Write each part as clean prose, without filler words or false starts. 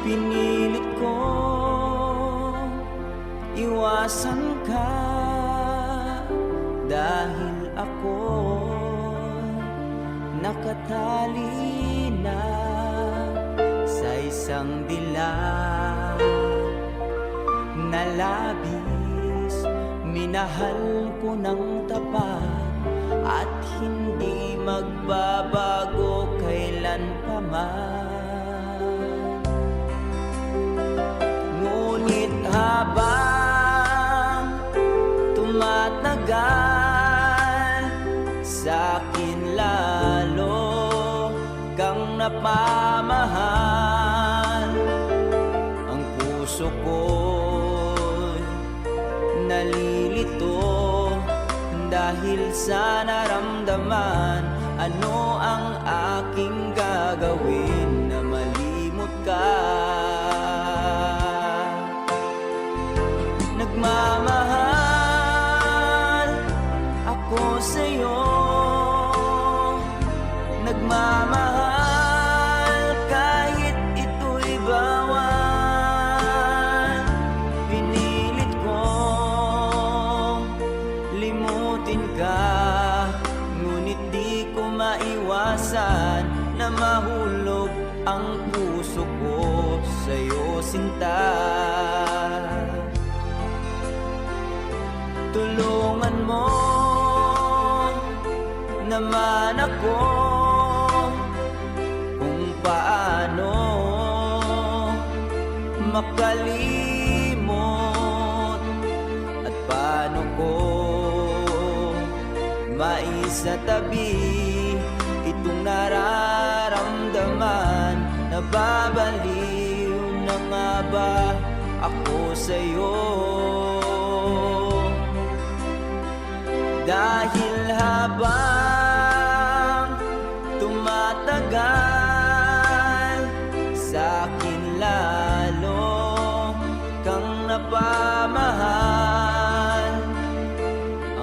Pinilit ko iwasan ka dahil ako nakatali na sa isang dilag na labis. Minahal ko ng tapat at hindi magbabago kailan pa man. Ngunit habang tumatagal, sa'kin lalo kang napamahal. Ang puso ko'y nalilito dahil sa naramdaman. Ano ang aking gagawin na malimot ka? Nagmamahal ako sa'yo, nagmamahal kahit ito'y bawal. Pinilit kong limutin ka, ngunit di ko maiwasan na mahulog ang puso ko sa'yo, sinta. Tulungan mo naman ako kung paano makalimot at paano ko maisatabi itong nararamdaman. Nababaliw na nga ba ako sa'yo? Dahil habang tumatagal, sa'kin lalo kang napamahal.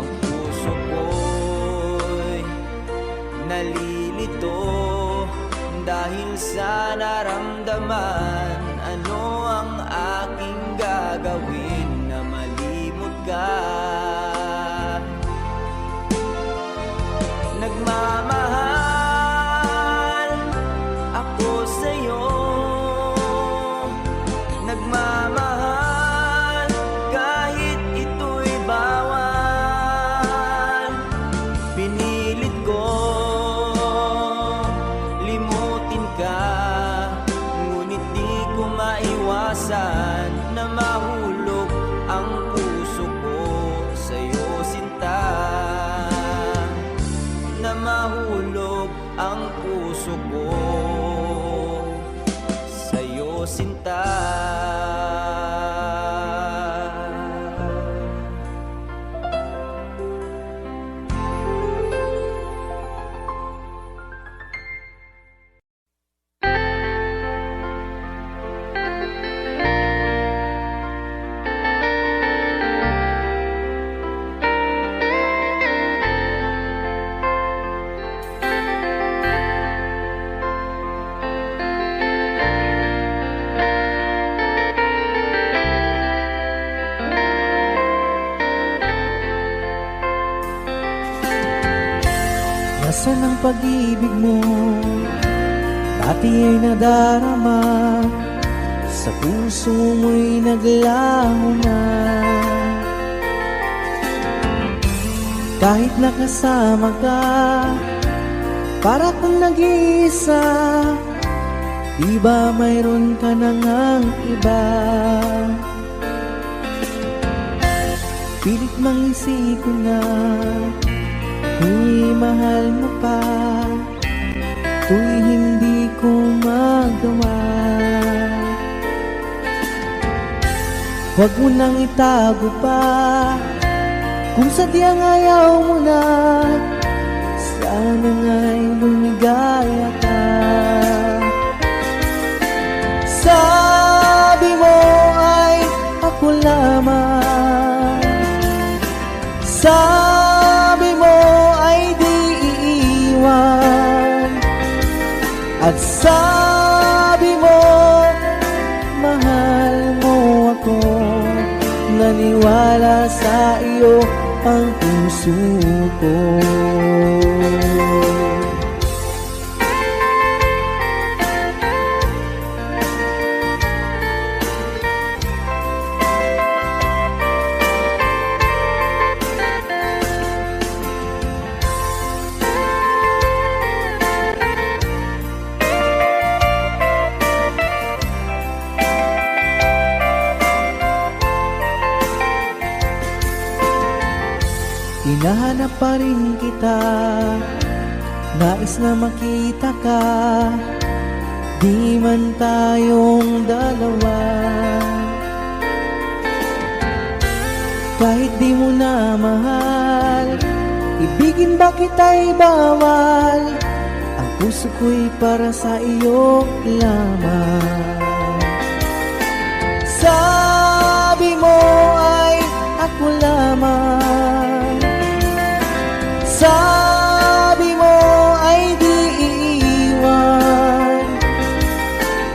Ang puso ko'y nalilito dahil sa naramdaman. Ano ang aking gagawin na malimot ka? Nagmamahal ako sa'yo, nagmamahal kahit ito'y bawal. Pinilit ko limutin ka, ngunit di ko maiwasan na mahulog ang puso ko sa'yo, sinta. Na mahulog ang puso ko sa'yo, sinta. Nasaan ang pag-ibig mo? Dati ay nadarama, sa puso mo'y naglaho na. Kahit nakasama ka, para kang nag-iisa. Di ba mayroon ka na ngang iba? Pilit mang isipin na tuw'y mahal mo pa, tuw'y hindi ko magawa. Huwag mo nang itago pa, kung sadyang ayaw mo na, sana nga'y lumigaya ka. Sabi mo ay ako lamang, sabi mo ay di iiwan, at sabi mo mahal mo ako. Naniwala sa iyo ang puso ko. Hinahanap pa rin kita, nais na makita ka, di man tayong dalawa. Kahit di mo na mahal, ibigin ba kita'y bawal? Ang puso ko'y para sa iyo lamang. Sabi mo ay ako lamang, sabi mo ay di iiwan,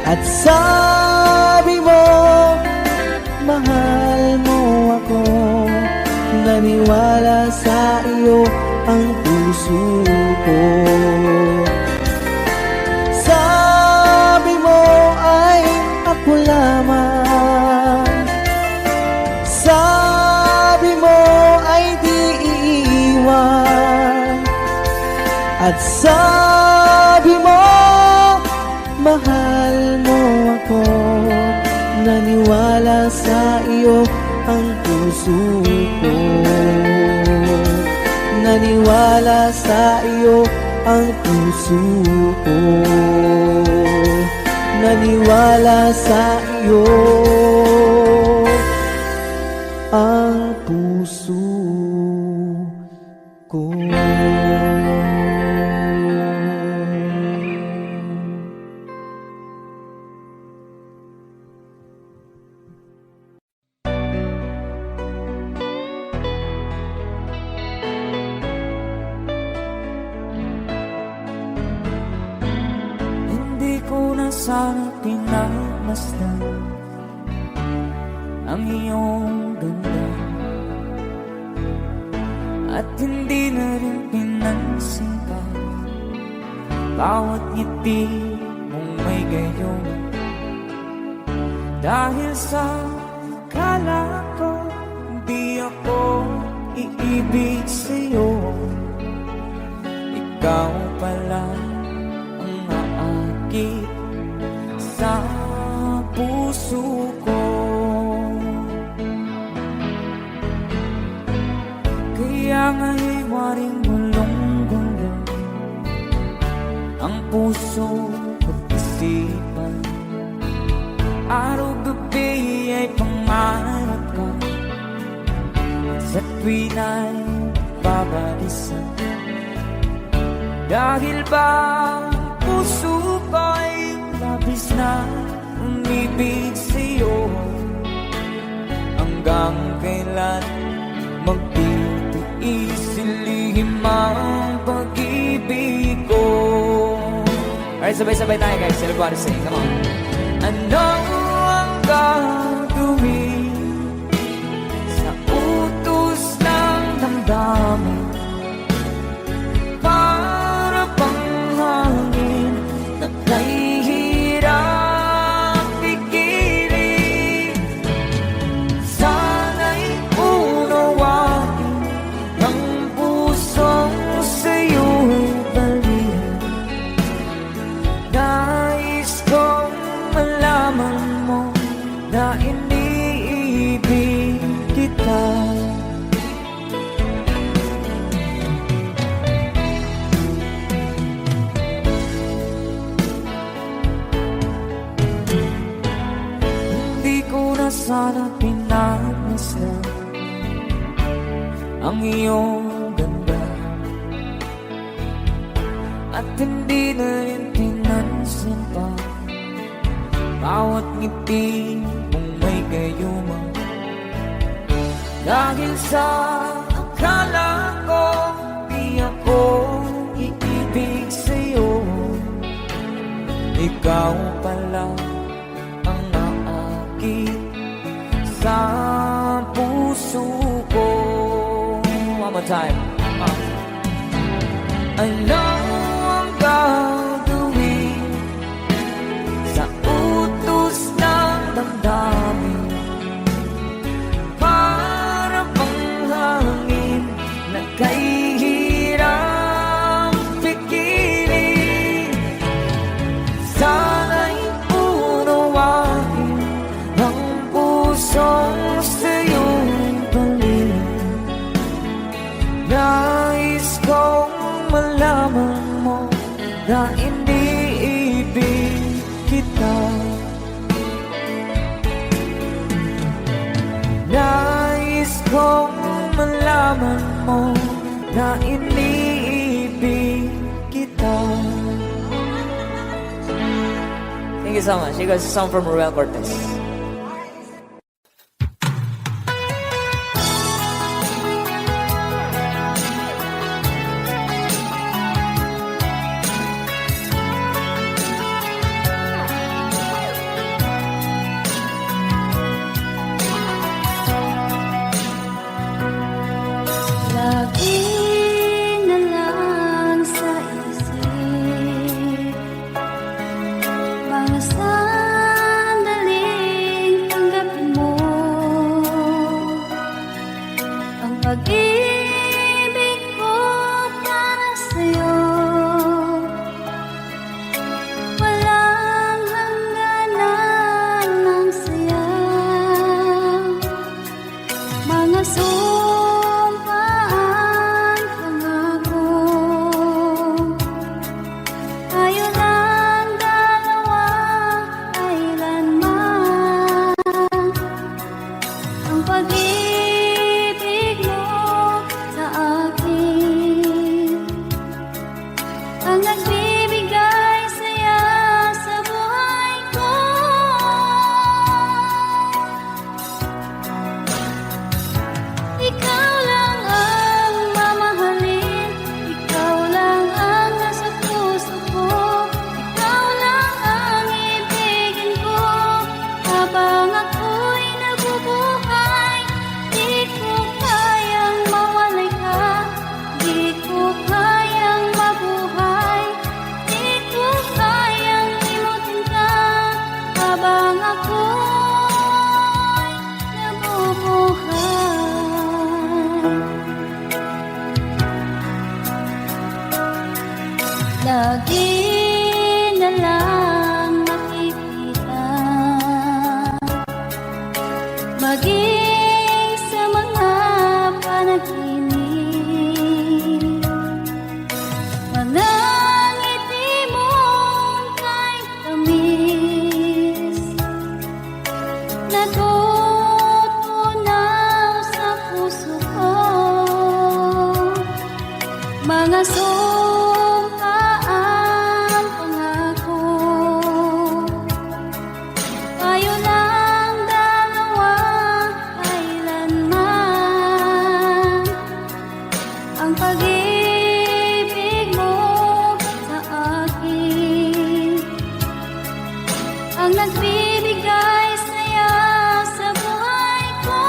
at sabi mo mahal mo ako. Naniwala sa iyo ang puso ko. Sabi mo ay ako lamang, sabi mo ay di iiwan, at sabi mo mahal mo ako. Naniwala sa iyo ang puso ko. Naniwala sa iyo ang puso ko. Naniwala sa iyo ang puso ko. Hindi ko na sana pinagmasdan ang iyong ganda, at hindi na rin pinansin pa bawat ngiti mong may gayon. Dahil sa akala ko di ako iibig sa'yo, ikaw pala ang aakit sa puso ko. Kaya nga'y waring gulong-gulong ang puso at isipan. Araw-gabi ay pangarap ka, sa tuwin ay babalisan. Dahil ba puso ko'y labis na umibig sa'yo, hanggang kailan magtitiis silihim ang pag-ibig ko. Alright, sabay-sabay tayo guys, everybody sing, come on. Ano ang gagawin sa utos ng damdamin? Para bang hangin na kahihirap pigiling. Sana'y unawain ang pusong sa'yo'y balihan. Nais kong malaman mo na iniibig kita. Hindi ko na sana pinagmasdan ang iyong ganda, at hindi na rin pinansin pa bawat ngiti mong may gayuma. Dahil sa akala ko di ako iibig sa'yo, ikaw pala ang higit sa puso ko. One more time. Ano ang gagawin sa utos ng damdamin? Para bang hangin na kahihirang pikirin. Sana'y unawain ang pusong sa'yong tuloy. Nais kong malaman mo na iniibig kita. Nais kong malaman mo na iniibig kita. Thank you so much. You guys, a song from Ruel Cortez. Lagi na lang sa isip mga sandaling tanggapin mo ang pag-ibig ko para sa'yo. Walang hangganan ng saya, mga sumpaan, pangako. Tayo lang dalawa, kailanman. Ang pag-ibig mo sa akin ang nagbibigay saya sa buhay ko. Ikaw lang ang mamahalin, ikaw lang ang nasa puso ko, ikaw lang ang ibigin ko habang ako'y nabubuhay. Di ko kayang mawalay ka, di ko kayang mabuhay, di ko kayang limutin ka habang ako'y nabubuhay. Lagi na lang makikita, maging sa mga panaginip, mga ngiti mong kahit tamis, natutunaw sa puso ko. Mga sumpaan, pangako. Tayo lang dalawa, kailanman. Ang pag-ibig mo sa akin ang nagbibigay saya sa buhay ko.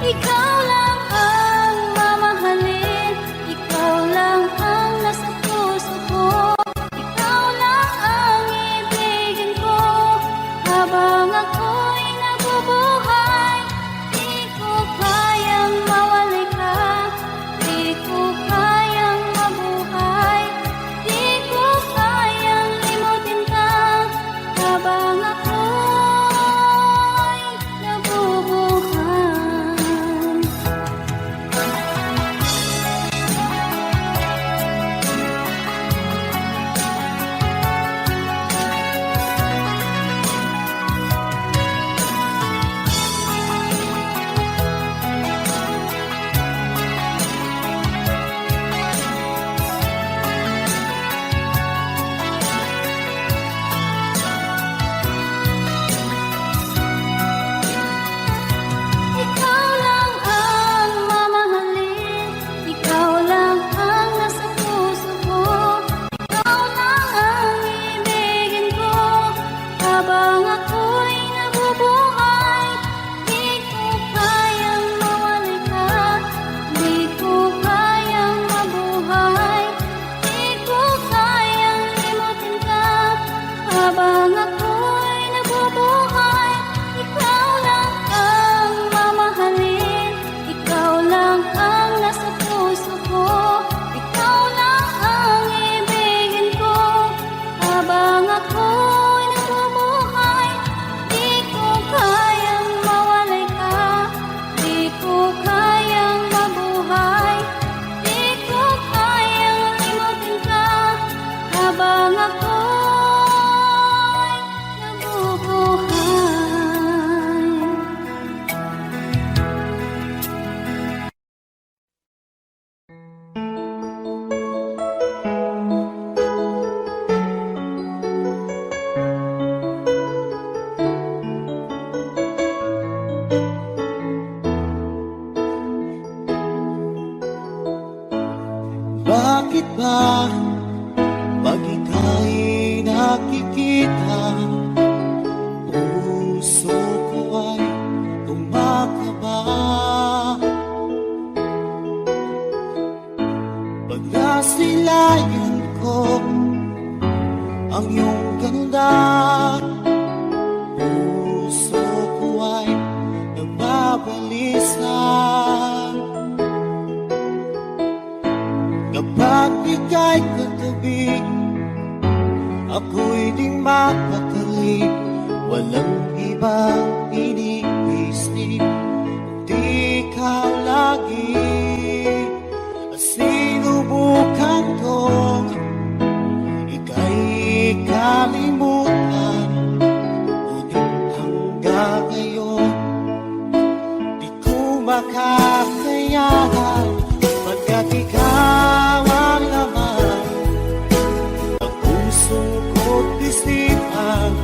Ikaw lang ang mamahalin, ikaw lang ang nasa puso ko, ikaw lang ang ibigin ko habang ako'y nabubuhay. Di ko kayang mawalay ka, di ko kayang mabuhay, pag ika'y nakikita. Puso ko ay kumakaba pag nasilayan ko ang iyong ganda. Puso ko ay nagbabalisa kapag ika'y katabi. Ako'y di mapakali, walang ibang iniisip, di ikaw lagi. Sinubukan kong ika'y kalimutan, ngunit hanggang ngayon di ko makakayanan, pagkat ikaw ang laman ng puso ko't isipan.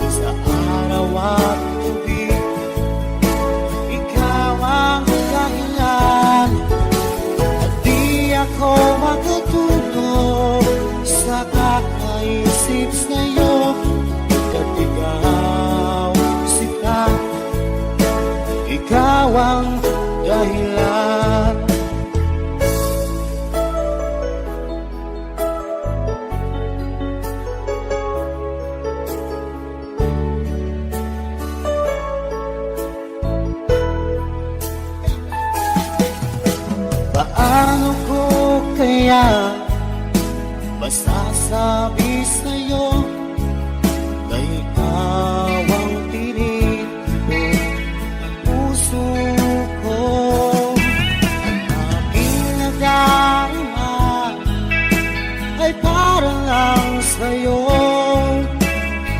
Sa araw at gabi, ikaw ang dahilan, at di ako makatulog sa kakaisip sa'yo, pagkat ikaw sita, ikaw ang dahilan. Paano ko kaya masasabi sa'yo na ikaw ang tinitibok ng puso ko? Ang aking nadarama ay para lang sa'yo.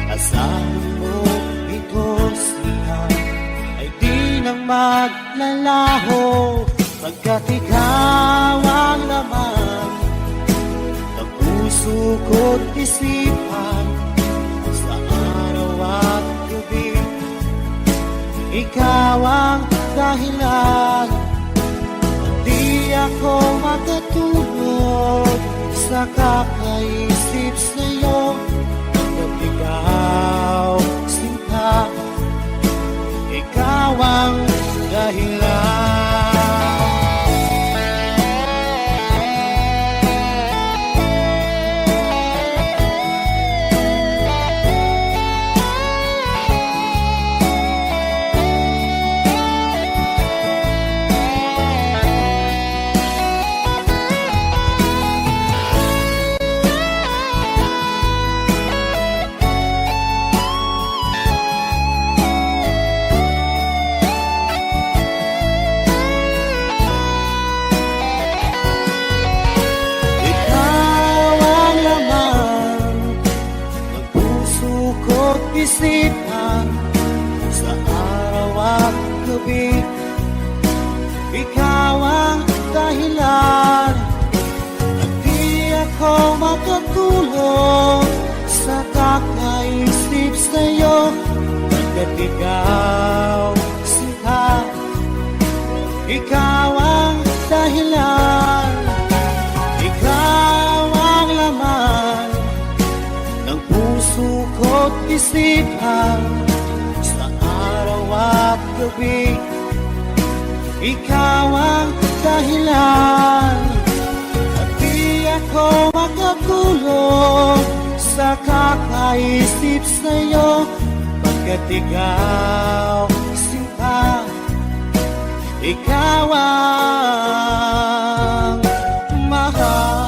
Asahan mo ito siya ay di na maglalaho, pagkat ikaw ang laman ng puso ko't isipan. Sa araw at gabi, ikaw ang dahilan, di ako makatulog sa kakaisip sa'yo, pagkat ikaw sinta, ikaw ang dahilan. Isipan sa araw at gabi, ikaw ang dahilan, at di ako makatulog sa kakaisip sa'yo, pagkat ikaw sinta, ikaw ang dahilan, ikaw ang laman ng puso ko't isipan. Sa araw at gabi, ikaw ang dahilan, at di ako makatulog sa kakaisip sa'yo, pagkat ikaw sinta, ikaw ang mahal.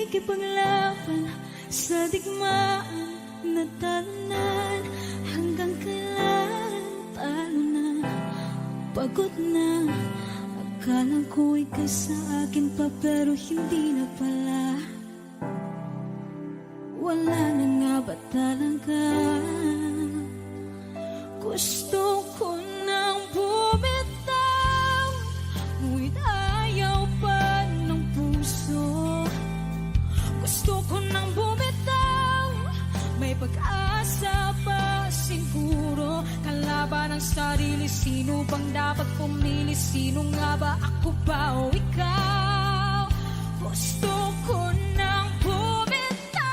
makikipaglaban sa digmaan na talunan. Hanggang kailan talo na, pagod na. Akala ko ikaw sa akin pa pero hindi na pala. Wala na nga ba talaga? Gusto ko nang bumitaw, ngunit ayaw pa ng puso. Gusto ko nang bumitaw, may pag-asa pa siguro. Kalaban ng sarili, sino bang dapat pumili? Sino nga ba, ako ba o ikaw? Gusto ko nang bumitaw,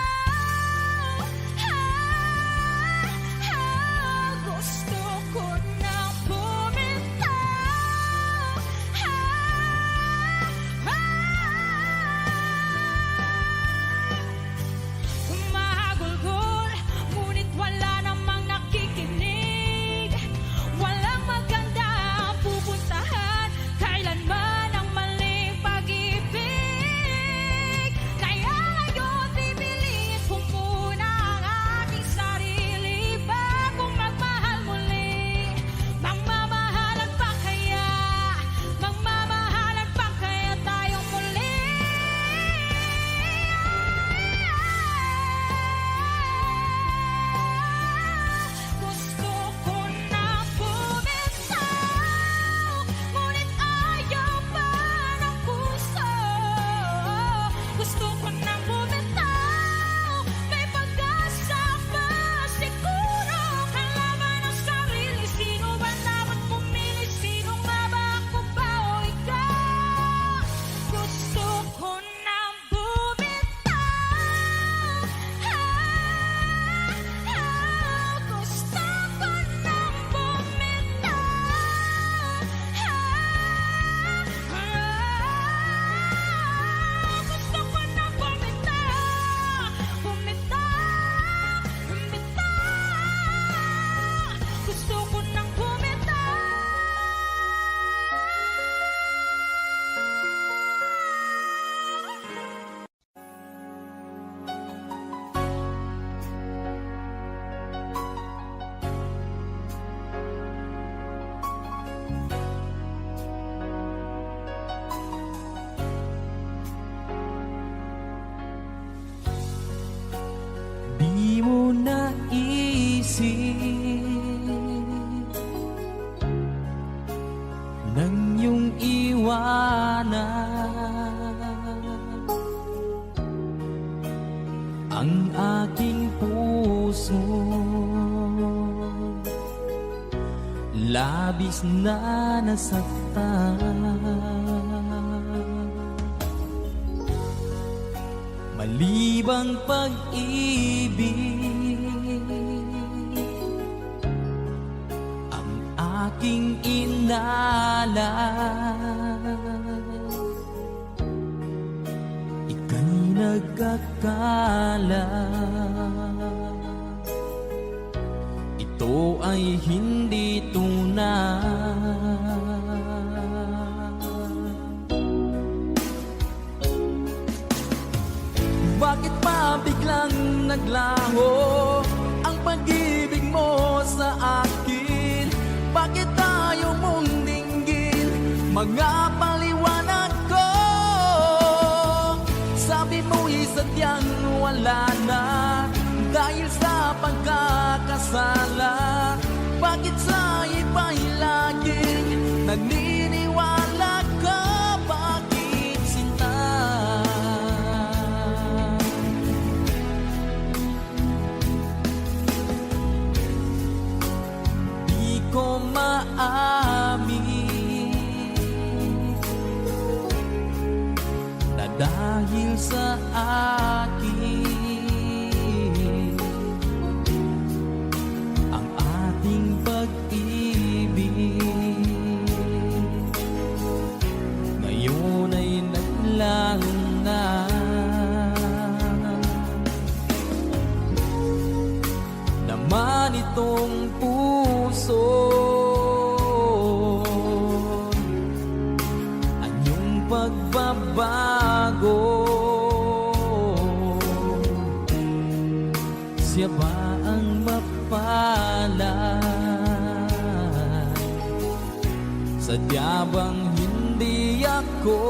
gusto ko nang bumitaw, Mahagulgol, ngunit wala namang nakikinig. Walang maganda ang pupuntahan, kailanman ang maling pag-ibig. Kaya ngayon pipiliin ko muna ang aking sarili bago magmahal muli. Magmamahalan pa kaya? Magmamahalan pa kaya tayong muli? Gusto ko na bumitaw, ngunit ayaw pa ng puso. Gusto ko na bumitaw, may pag-asa pa siguro. Kalaban ng sarili, sino ba dapat pumili? Sino nga ba, ako ba o ikaw? Gusto ko na bumitaw, gusto ko na bumitaw, gusto ko na bumitaw, gusto ko nang bumitaw. Di mo naisip nang iyong iwanan ang aking puso. Labis na nasaktan, malibang pag-ibig ang aking inalay. Ika'y nagkakala ito ay hindi tunay. Bakit pa biglang naglaho ang pag-ibig mo sa akin? Bakit tayo mong dinggin mga paliwanag ko? Sabi mo'y sadyang wala na dahil sa pagkakasala. Bakit sa iba'y laging naniniwala ka? Bakit sinta? Di ko maamin na dahil sa akin ang ating pag-ibig ngayon ay naglaho na. Naman itong puso anyong pagbabago siya ba ang mapalad? Sadya bang hindi ako?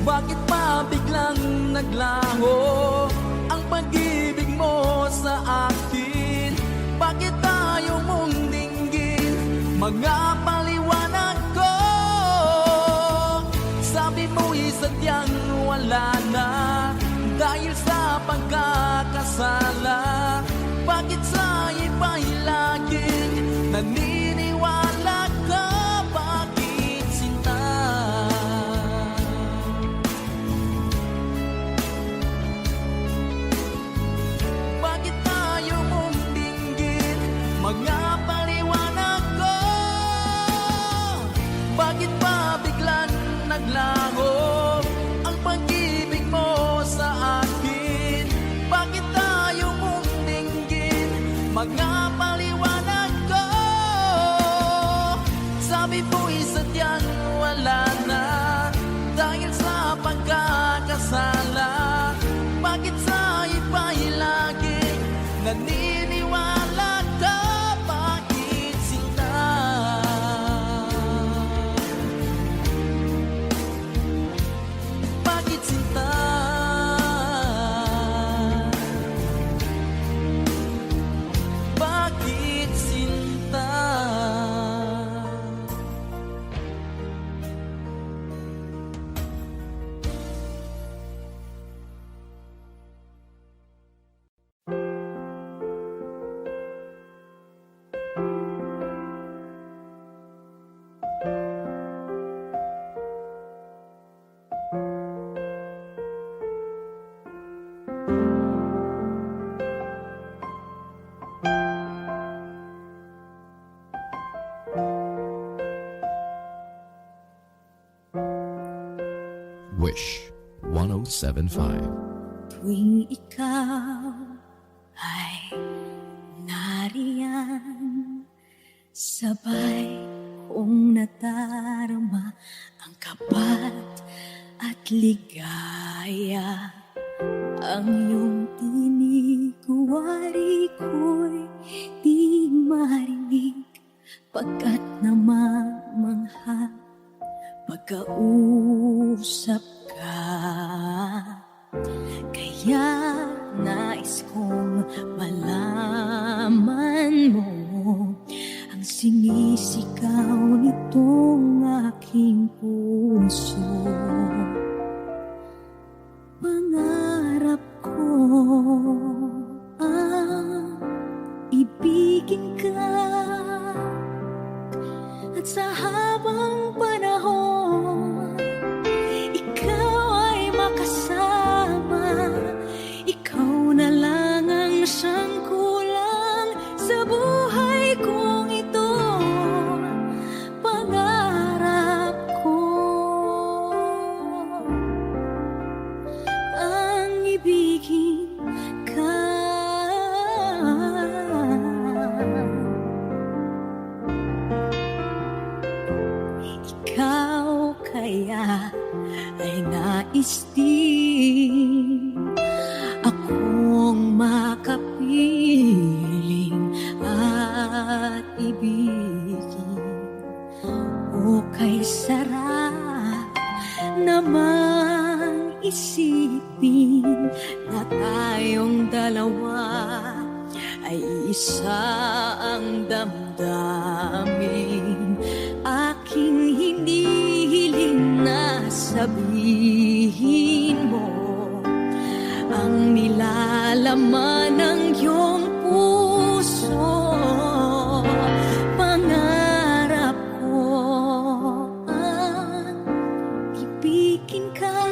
Bakit pa biglang naglaho ang pag-ibig mo sa akin? Bakit tayo mong dinggin mga paliwanag ko? Sabi mo'y sadyang wala na dahil sa pagkakasala. Bakit sa iba'y laging naniniwala ka? Bakit sinta? Bakit tayo mong dinggin mga paliwanag ko? Bakit pa biglang naglaho ang pag-ibig mo sa akin? Bakit tayo mong dinggin mga paliwanag ko? Sabi mo'y sadyang wala na dahil sa pagkakasala. Bakit sa iba'y laging naniniwala ka? Bakit sinta? Bakit sinta? Bakit sinta? Wish 1075. Tuwing ikaw ay nariyan, sabay kong nadarama ang kapat at ligaya. Ang iyong tinig, wari ko'y di marinig, pagkat namamangha pagkausap ka. Kaya nais kong malaman mo ang sinisigaw nitong aking puso. Pangarap ko ang ibigin ka, at sa habang panahon ikaw ay makasama. Ikaw na lang ang siyang kulang sa buhay kong ito. Pangarap ko ang ibigin ka. Ikaw kaya ay nais din akong makapiling at ibigin. O kay sarap namang isipin na tayong dalawa ay isa ang damdamin. Aking hinihiling na sabihin mo ang nilalaman ng iyong puso. Pangarap ko ang ibigin ka,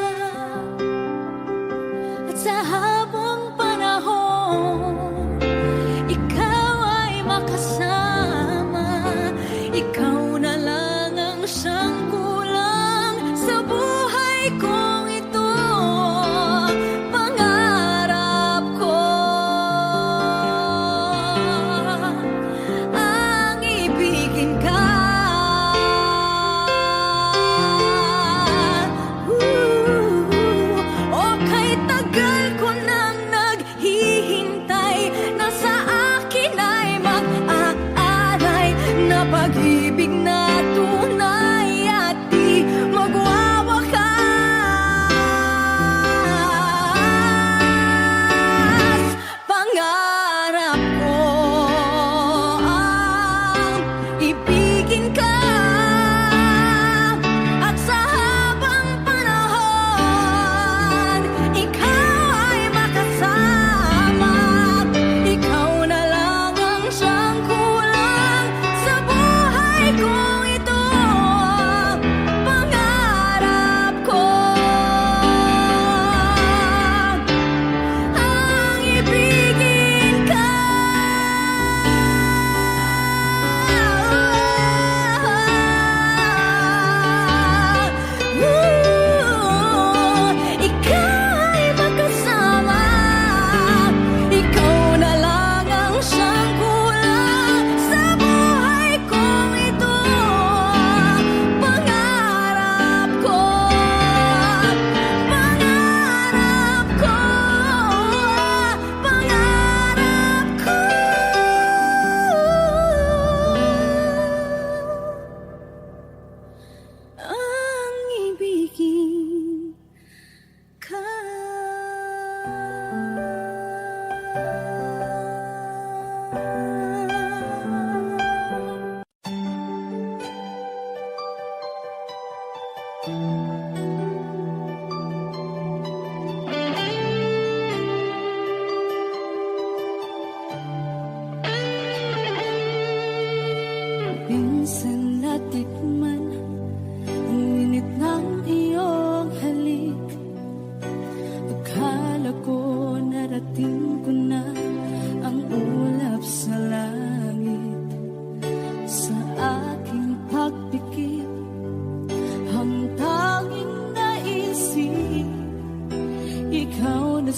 at sa habang panahon ikaw ay makasama. Ikaw na lang ang siyang kulang sa buhay kong ito. Pangarap ko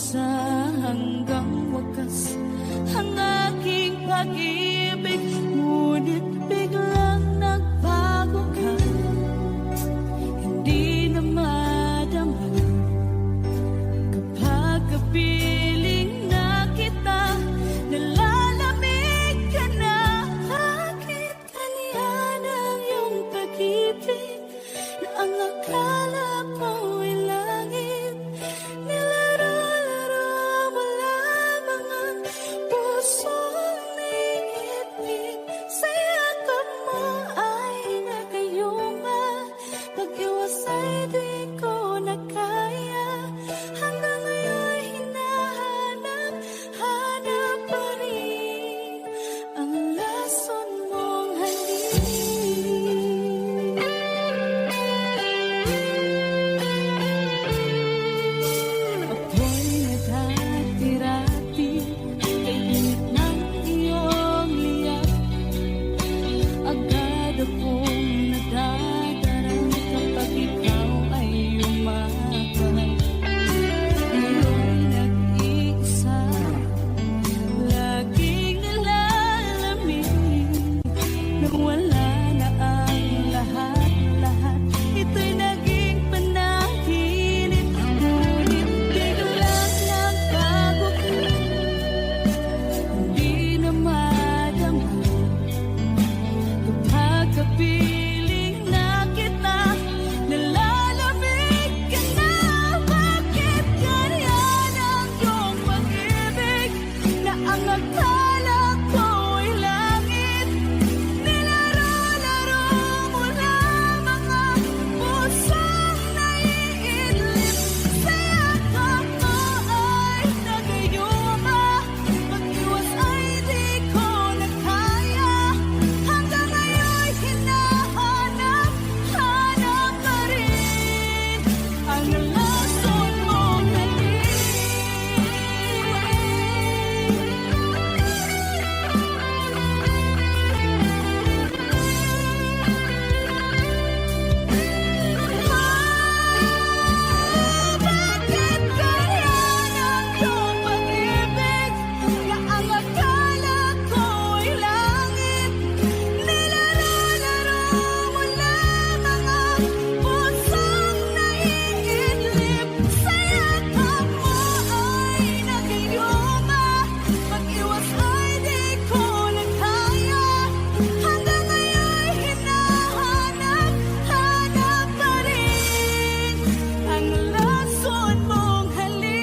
sa hanggang wakas ang aking pag-ibig, ngunit biglang nagbago ka. Hindi na madama kapag kapiling na kita, nalalamig ka na. Bakit kaliyan ang iyong pag-ibig na ang akala mo'y langit? Nilaro-laro mo lamang ang pusong niitin. Sa yakap mo ay nagayuma, pag-iwas ay di ko na kaya. Hanggang ngayon hinahanap, hanap pa rin ang lason mong halik. Ako'y naghatirati kay init ng iyong liyap. Agad akong nadadarang kapag ikaw ay umakay. Ngayon nag-iisa, laging nalalamig. Nang wala na ang lahat-lahat, ito'y naging panaginip. Ngunit biglang nagbago ka, hindi na madama kapag kapiling na kita, nalalamig ka na. Bakit ganyan ang iyong pag-ibig na ang akala ko'y langit? Nilaro-laro mo lamang ang pusong naiidlip. Sa yakap mo ay nagayuma, pag-iwas ay di ko na kaya. Hanggang ngayon hinahanap, hanap pa rin ang lason mong halik. Bakit ganyan ang iyong pag-ibig na ang akala ko'y langit? Nilaro-laro mo lamang ang pusong naiidlip. Sa yakap mo ay nagayuma, pag-iwas ay di ko na kaya. Hanggang ngayon hinahanap, hanap pa rin ang lason mong halik.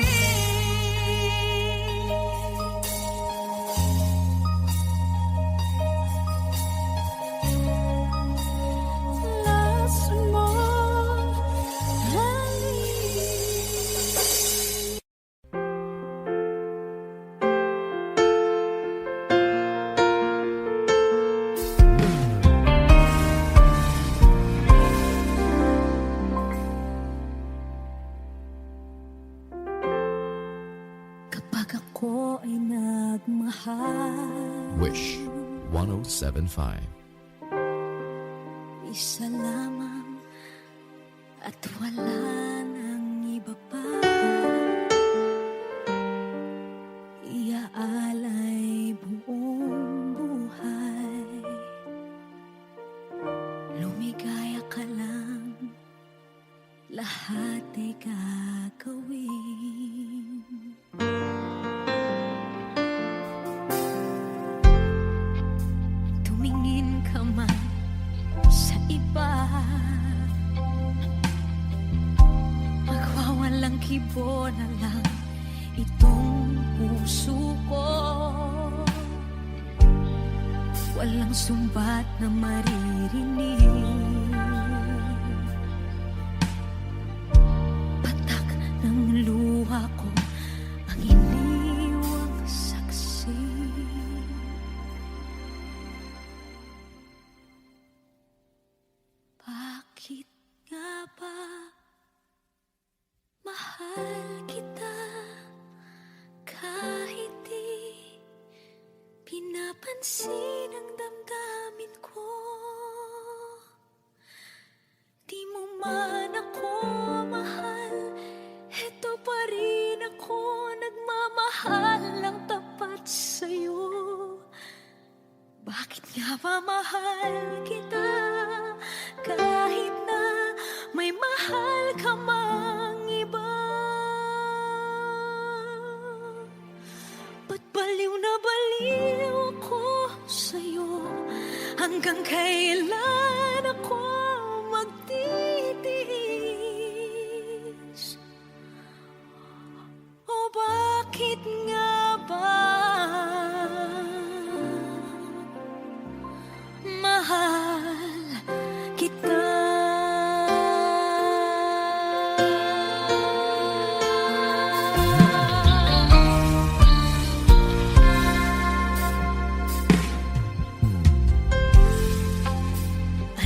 Lason mong halik. Kapag ako ay nagmahal, Wish 1075. isa lamang at wala nang iba pa. Iaalay buong buhay, lumigaya ka lang, lahat ay gagawin. Tumingin ka man sa iba, magwawalang kibo na lang itong puso ko. Walang sumbat na maririnig, patak ng luha ko ang iniwang saksi. Bakit nga ba mahal kita kahit di pinapansin ang damdamin ko? Di mo man ako mahal, eto pa rin ako Hanggang kailan ako magtitiis? O bakit nga ba mahal kita?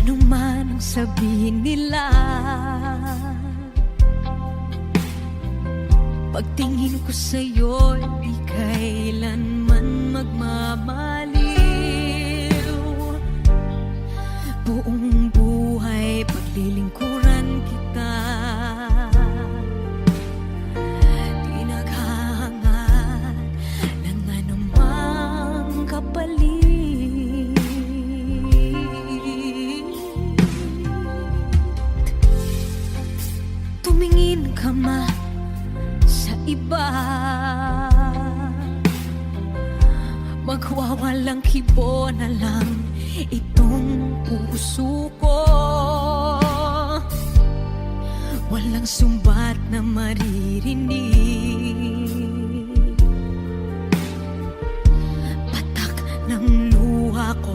Ano man ang sabihin nila, pagtingin ko sa'yo, di kailanman magmamaliw. Buong buhay paglilingkuran kita, di naghahangad ng anumang kapalit. Tumingin ka man sa iba, magwawalang kibo na lang itong puso ko. Walang sumbat na maririnig, patak ng luha ko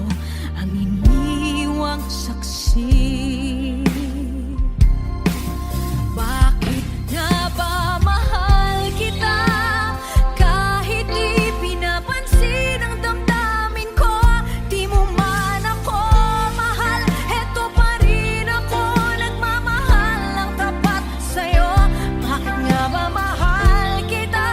ang iniwang saksi. Bakit nga ba mahal kita? Kahit di pinapansin ang damdamin ko, di mo man ako mahal, eto pa rin ako nagmamahal ng tapat sa'yo. Bakit nga ba mahal kita?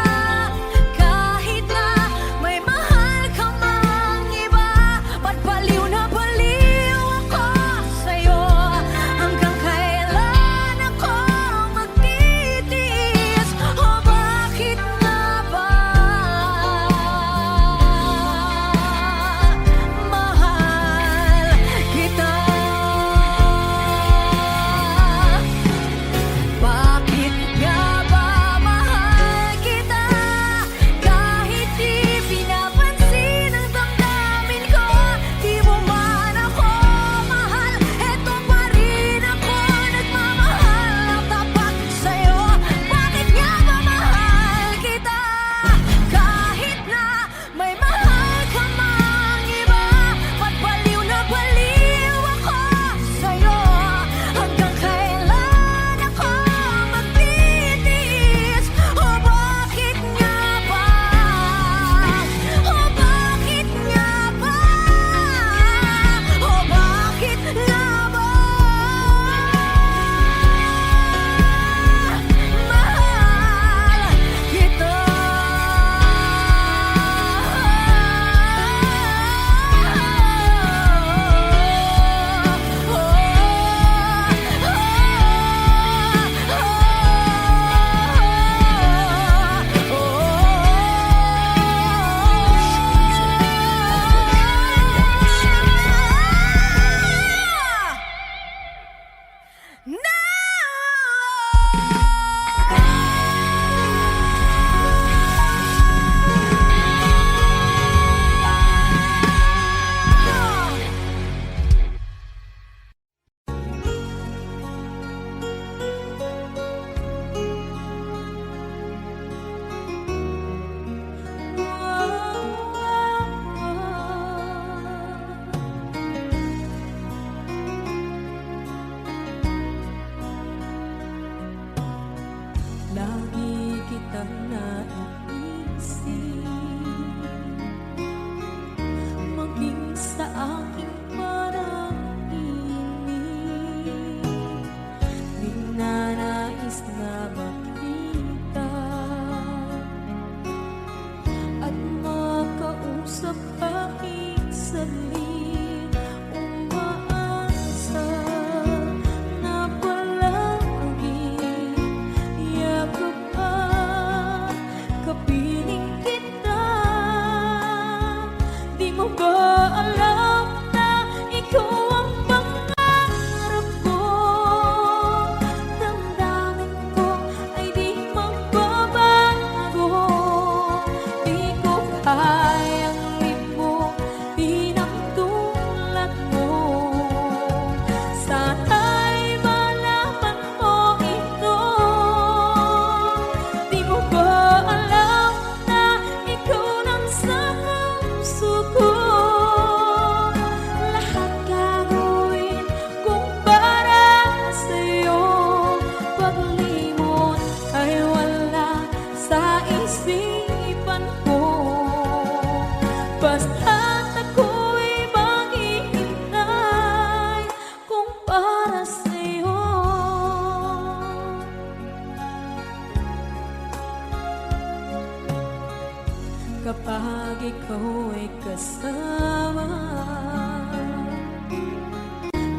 ikaw ay kasama.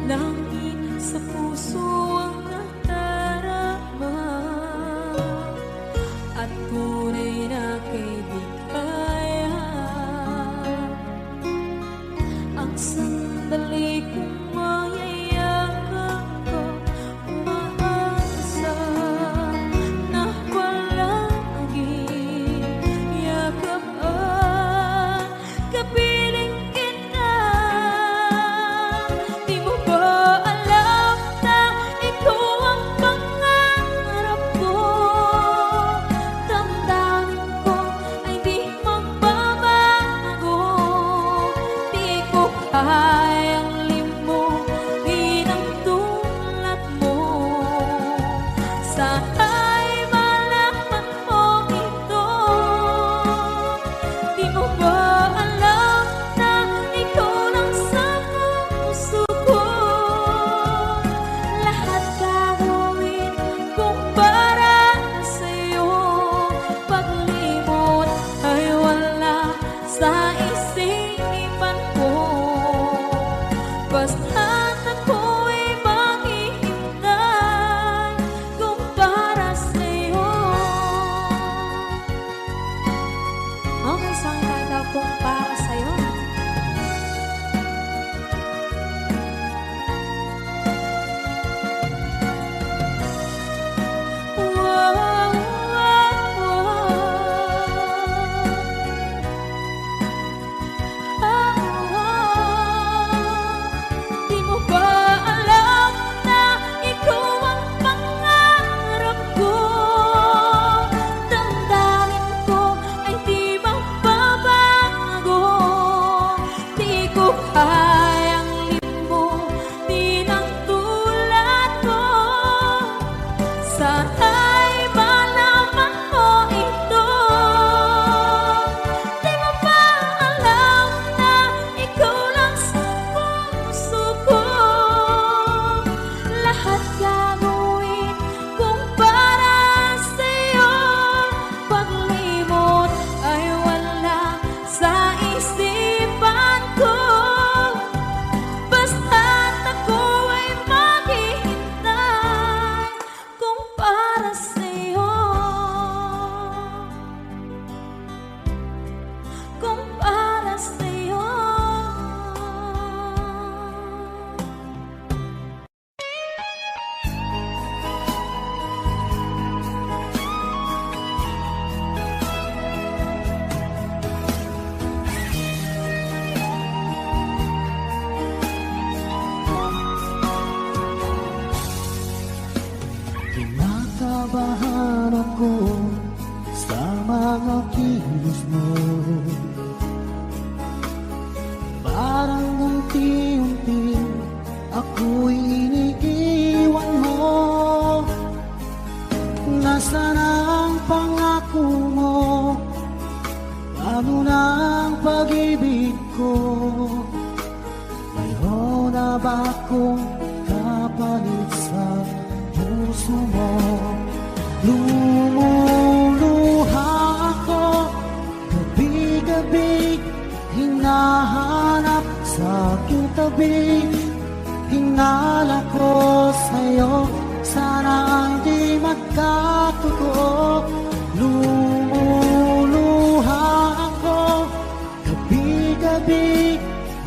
Langit sa puso ang nadarama, at tunay na kaibigan. Ang sandali kong mayayakap ko, umaasa na palaging yakap at kapiling kita. Di mo ba alam na ikaw ang pangarap ko? Damdamin ko ay di magbabago. Di ko kayang limutin ang tulad mo. Sana'y malaman mo ito. Di mo ba alam na ikaw lang sa puso ko? Lahat gagawin kung para sa'yo. Paglimot ay wala sa isipan ko. Basta't ako'y maghihintay kung para sa'yo. Okay, saan ka daw kung para sa'yo? Wow, wow, Di mo ba alam na ikaw ang pangarap ko? Damdamin ko ay di magbabago. Di ko kayang limutin ang tulad mo. Sana'y malaman mo ito. Di mo ba alam na ikaw lang sa puso ko? Lahat gagawin kung para sa'yo. Paglimot ay wala sa isipan ko. Basta't ako ay maghihintay kung para sa'yo. Kung para sa'yo. Kinakabahan ako sa mga kilos mo. Parang unti-unti ako'y iniiwan mo. Nasaan ang pangako mo? Paano na ang pag-ibig ko? Mayroon na ba akong kapalit sa puso mo? Lumuluha ako gabi-gabi, hinahanap sa aking tabi. Hinala ko sa'yo, sana hindi magkatotoo. Lumuluha ako gabi-gabi,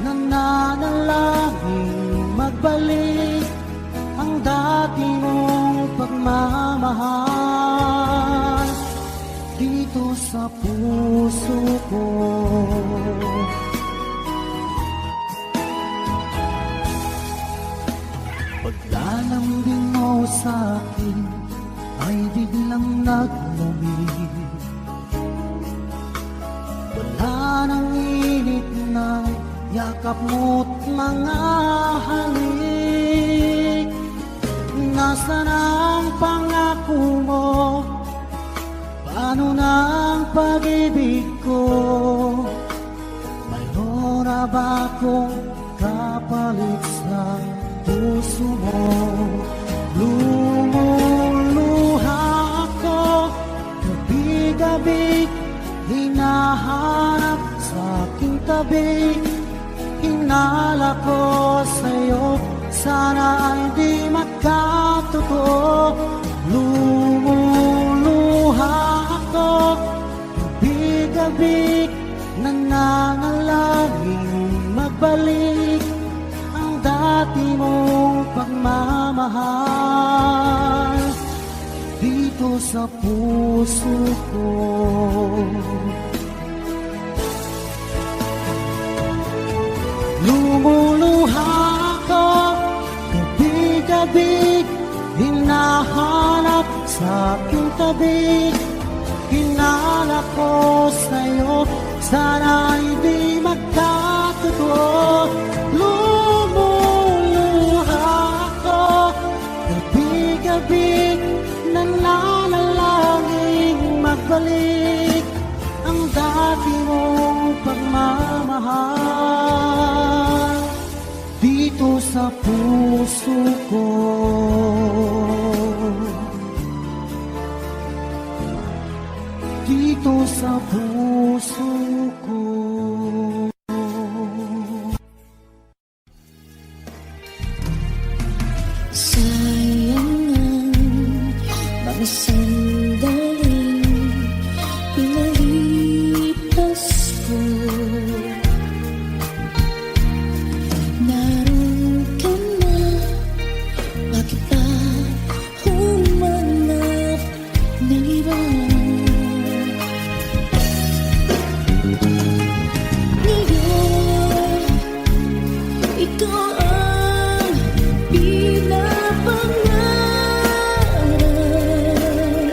nananalangin magbalik ang dati mong pagmamahal dito sa puso ko. Paglalambing mo sa'kin ay biglang naglamig. Wala nang init ng yakap mo't mga halik. Nasaan ang pangako mo? Paano na ang pag-ibig ko? Mayroon na ba akong kapalit sa puso mo? Lumuluha ako gabi-gabi, hinahanap sa aking tabi. Hinala ko sa'yo, sana ay di magkatotoo. Lumuluha ako, bigabig, nangangalangin magbalik ang dati mong pagmamahal dito sa puso ko. Lumuluha ako, gabi-gabi, hinahanap sa aking tabi. Hinala ko sa'yo, sana ay di magkatotoo. Lumuluha ako, gabi-gabi, nananalangin magbalik ang dati mong pagmamahal dito sa puso ko. Dito sa puso ko. Sayang ang mga sandaling pinalipas ko. Naroon ka na, bakit pa humanap ng iba? Ngayon, ito ang pinapangarap.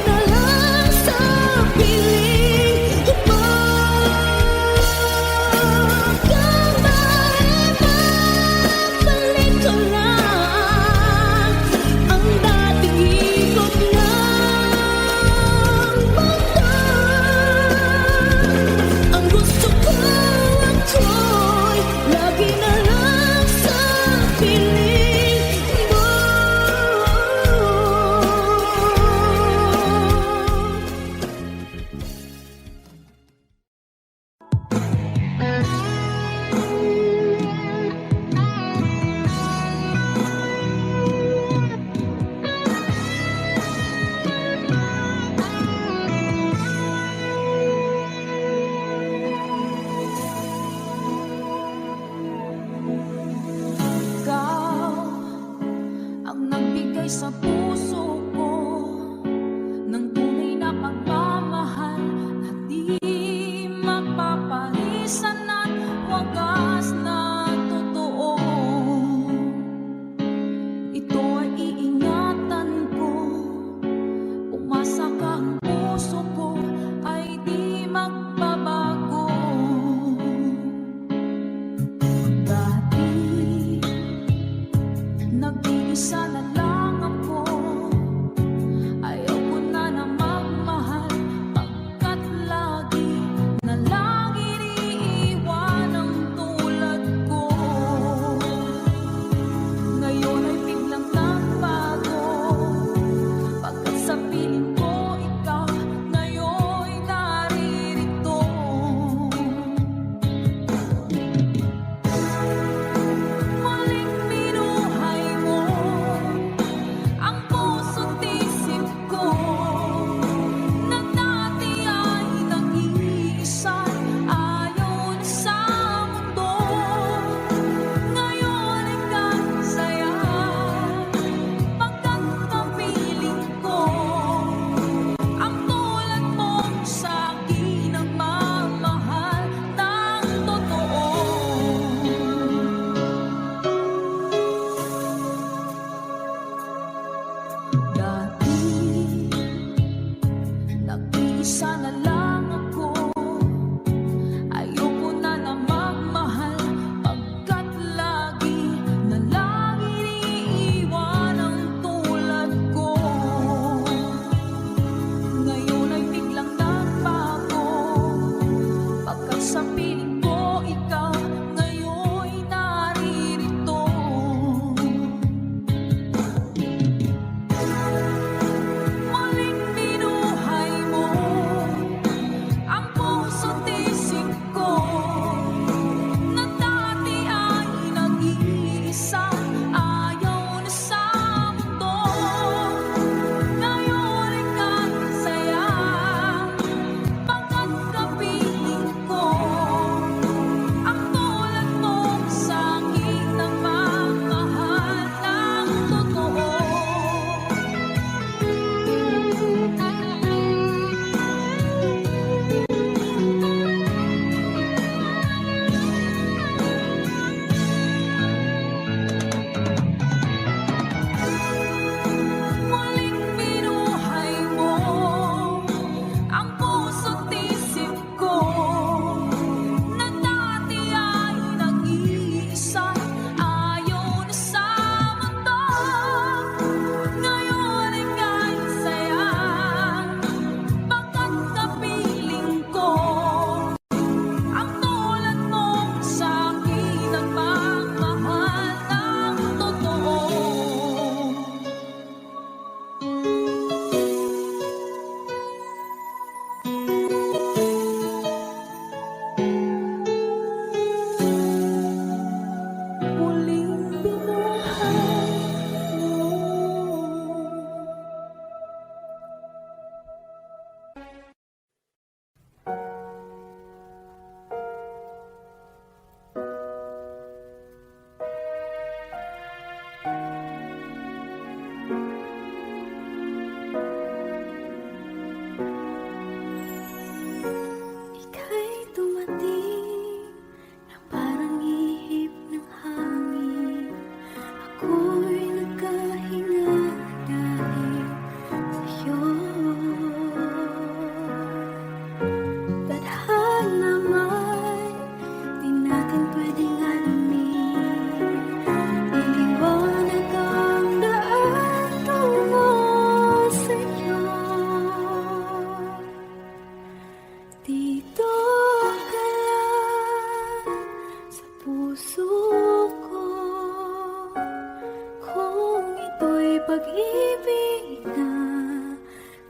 na lang sa piling mo. Balik ko lang ang dating ikot ng mundo. Ang gusto ko ako'y lagi na lang sa piling mo.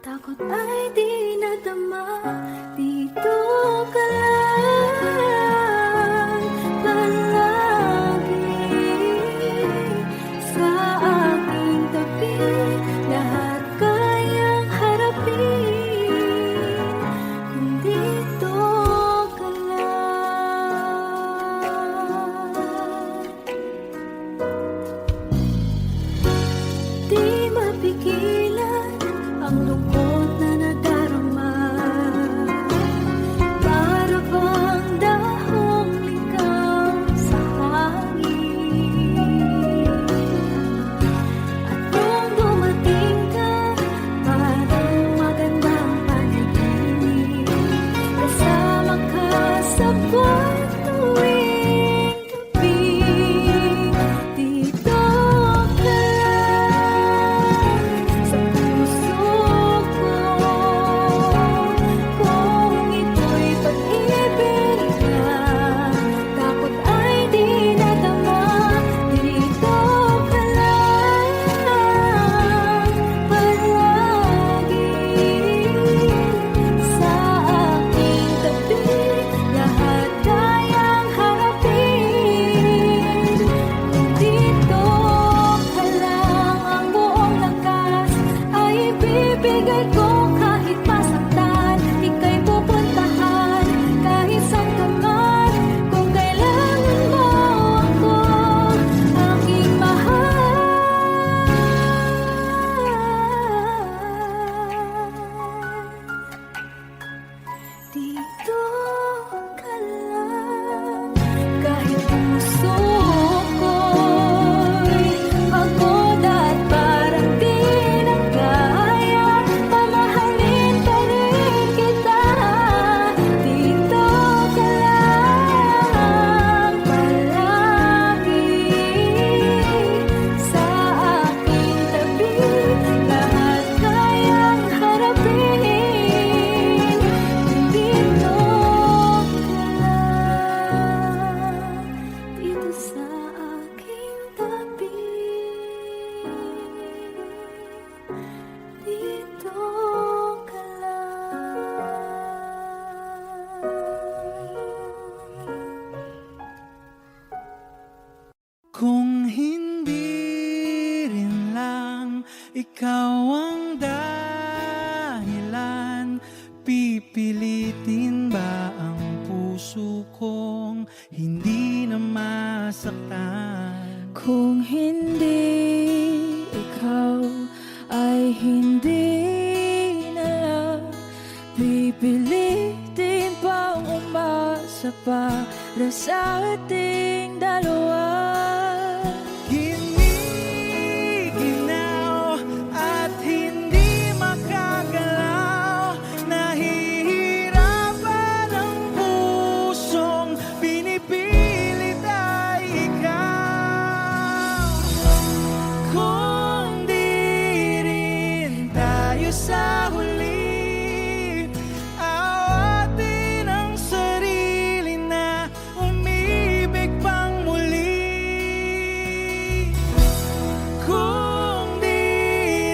Takot ay di nadama, dito ka lang palagi sa aking tabi. Lahat kayang harapin kung dito ka lang. Di mapigilan ang lungkot na nadarama, para bang dahong ligaw sa hangin. At nung dumating ka, parang magandang panaginip, kasama ka sa buwan tuwing gabi. Dito ka sa puso ko, kung ito'y pag-ibig na, takot ay di nadama. Dito ka lang palagi sa aking tabi. Lahat kayang harapin kung dito ka lang. Ang buong lakas ay ibibigay ko kahit masaktan. Ika'y pupuntahan kahit saan ka man. Kung kailangan mo ako, aking mahal. Dito ka lang. Kahit puso ko'y pagod at parang di na kaya, mamahalin pa rin kita. Dito ka lang palagi sa aking tabi. Lahat kayang harapin kung dito ka lang. Dito sa aking tabi. Dito ka lang. Kung hindi rin lang ikaw ang dahilan, pipilitin ba ang puso kong hindi na masaktan? Kung hindi ikaw ay hindi na lang, pipilitin bang umasa para sa ating dalawa? Giniginaw at hindi makagalaw, nahihirapan ang pusong pinipilit ay ikaw. Kung di rin tayo sa huli, awatin ang sarili na umibig pang muli. Kung di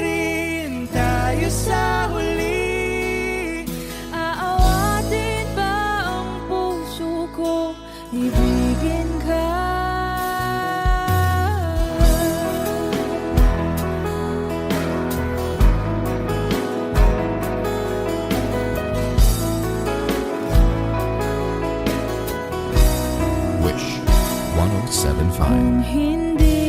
rin tayo sa huli, aawatin ba ang puso ko, ibigin ka? Wish 1075. Kung hindi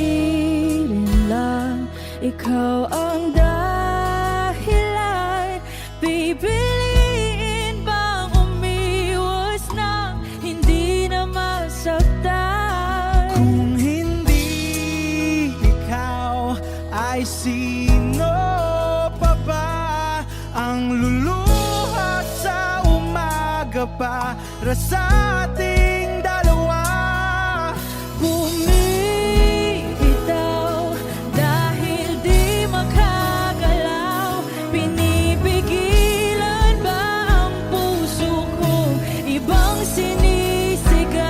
rin lang ikaw ang dahilan, pipiliin bang umiwas nang hindi na masaktan? Kung hindi ikaw, ay sino pa ba ang luluha sa umaga para sa ating dalawa? Bumibitaw dahil di makagalaw, pinipigilan ba ang puso kong ibang sinisigaw?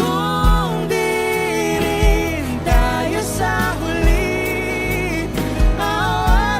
Kung di rin tayo sa huli, awa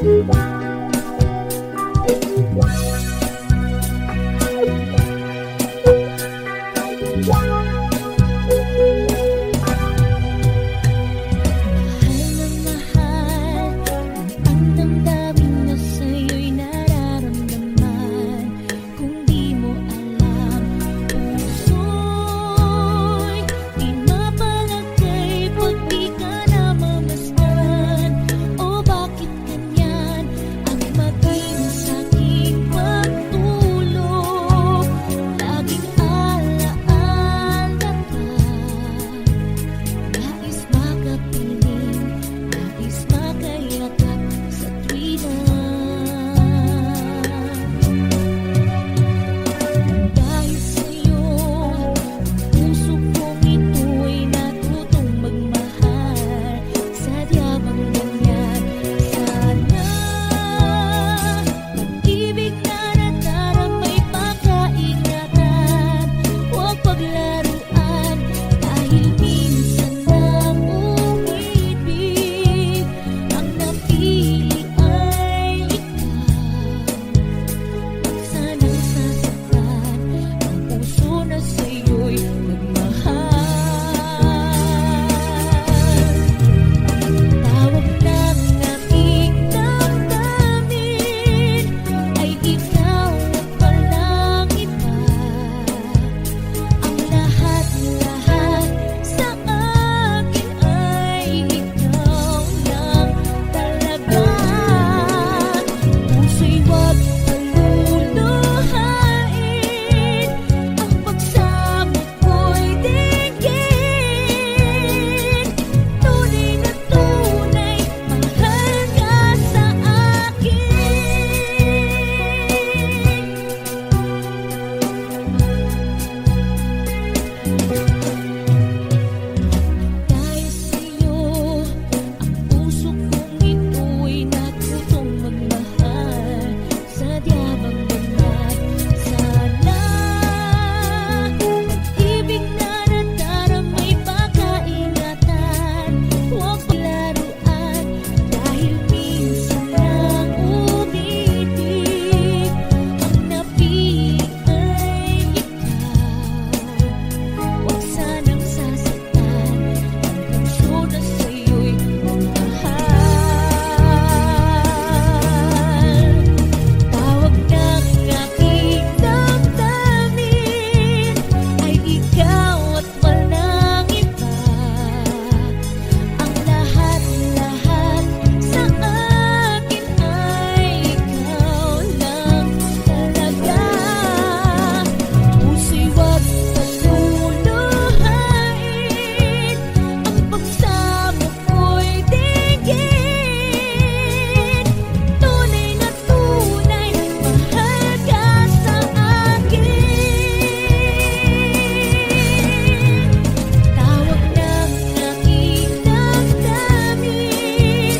Mahal na mahal, ang damdamin na sa'yo'y nararamdaman. Kung di mo alam, puso'y di mapalagay pag di ka namamasdan. O bakit ganyan ang maging sa'king pagtulog? Laging alaala ka. Nais makapiling, nais makayakap sa tuwina. Dahil sa'yo, puso kong ito'y natutong magmahal. Sadya bang ganyan? Sana pag-ibig na nadaramay pagkaingatan. Huwag paglaruan dahil minsan lang umibig. Ang napili ay ikaw. Sanang sasaktan ang puso na sa'yo'y nagmahal. Tawag ng aking damdamin ay ikaw at walang iba. Ang lahat-lahat sa akin ay ikaw lang talaga. Puso'y huwag paluluhain, ang pagsamo ko'y dinggin. Tunay na tunay, mahal ka sa Dahil sa'yo, ang puso kong ito'y natutong magmahal. Sadya bang ganyan? Sana pag-ibig na nadaramay pagkaingatan. Huwag paglaruan dahil minsan lang umibig. Ang napili ay ikaw. Huwag sanang sasaktan ang puso na sa'yo'y nagmahal. Tawag ng aking damdamin ay ikaw at walang iba. Ang lahat-lahat sa akin ay ikaw lang talaga. Puso'y huwag paluluhain, ang pagsamo ko'y dinggin. Tunay na tunay, mahal ka sa akin. Tawag ng aking damdamin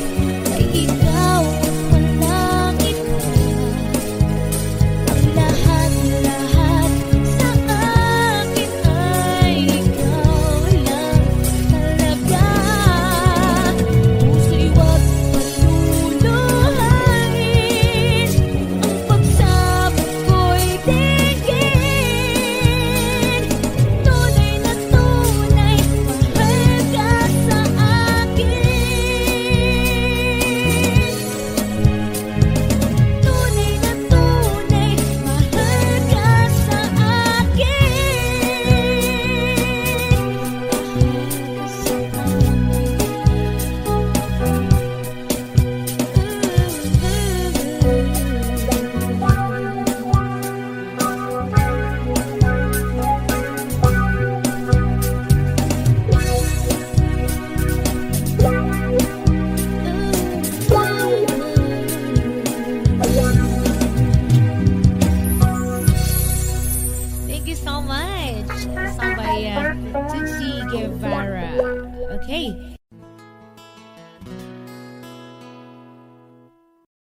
ay ikaw at walang iba. Ang lahat-lahat sa akin ay ikaw lang talaga. Puso'y huwag paluluhain, ang pagsamo ko'y dinggin. Tunay na tunay, mahal ka sa akin. Tunay na tunay, mahal ka sa Thank you so much. Song by Tutsi Guevara. Okay.